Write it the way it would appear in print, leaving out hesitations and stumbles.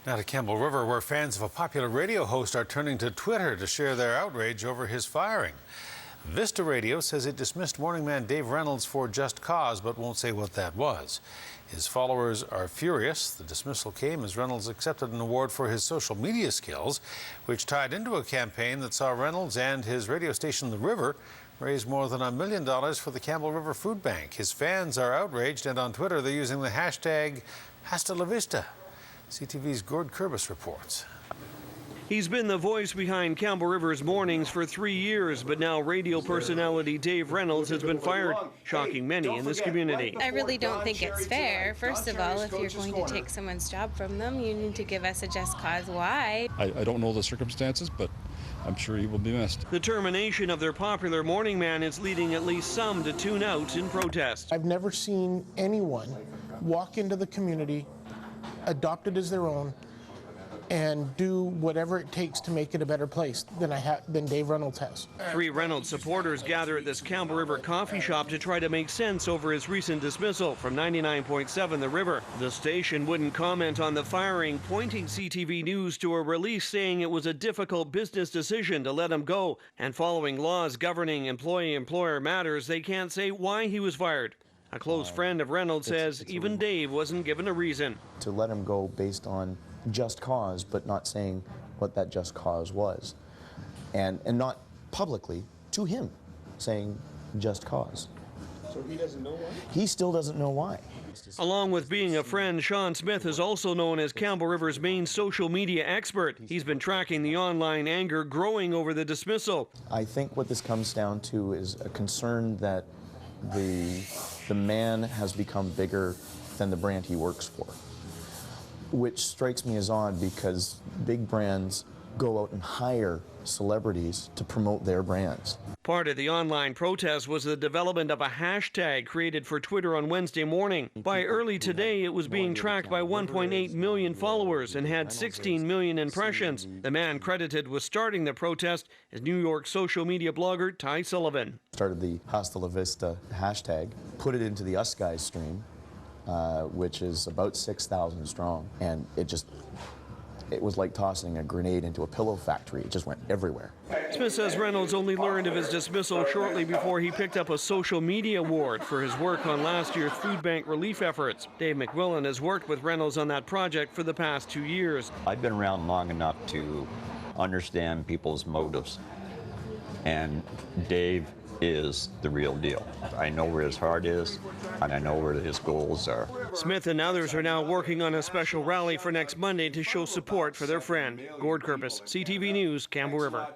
Now to Campbell River, where fans of a popular radio host are turning to Twitter to share their outrage over his firing. Vista Radio says it dismissed morning man Dave Reynolds for just cause, but won't say what that was. His followers are furious. The dismissal came as Reynolds accepted an award for his social media skills, which tied into a campaign that saw Reynolds and his radio station The River raise more than $1 million for the Campbell River Food Bank. His fans are outraged, and on Twitter they're using the hashtag Hastalavista. CTV's Gord Kurbis reports. He's been the voice behind Campbell River's mornings for 3 years, but now radio personality Dave Reynolds has been fired, shocking many in this community. I really don't think it's fair. First of all, if you're going to take someone's job from them, you need to give us a just cause why. I don't know the circumstances, but I'm sure he will be missed. The termination of their popular morning man is leading at least some to tune out in protest. I've never seen anyone walk into the community, adopt it as their own, and do whatever it takes to make it a better place than Dave Reynolds has. 3 Reynolds supporters gather at this Campbell River coffee shop to try to make sense over his recent dismissal from 99.7 The River. The station wouldn't comment on the firing, pointing CTV News to a release saying it was a difficult business decision to let him go, and following laws governing employee-employer matters, they can't say why he was fired. A close friend of Reynolds says even Dave wasn't given a reason. To let him go based on just cause, but not saying what that just cause was. And not publicly to him saying just cause. So he doesn't know why? He still doesn't know why. Along with being a friend, Sean Smith is also known as Campbell River's main social media expert. He's been tracking the online anger growing over the dismissal. I think what this comes down to is a concern that the man has become bigger than the brand he works for, which strikes me as odd because big brands go out and hire celebrities to promote their brands. Part of the online protest was the development of a hashtag created for Twitter on Wednesday morning. By early today, it was being tracked by 1.8 million followers and had 16 million impressions. The man credited with starting the protest is New York social media blogger Ty Sullivan. Started the Hastalavista hashtag, put it into the Us Guys stream, which is about 6,000 strong, and it was like tossing a grenade into a pillow factory. It just went everywhere. Smith says Reynolds only learned of his dismissal shortly before he picked up a social media award for his work on last year's food bank relief efforts. Dave McMillan has worked with Reynolds on that project for the past 2 years. I've been around long enough to understand people's motives, and Dave is the real deal. I know where his heart is, and I know where his goals are. Smith and others are now working on a special rally for next Monday to show support for their friend. Gord Kurbis, CTV News, Campbell River.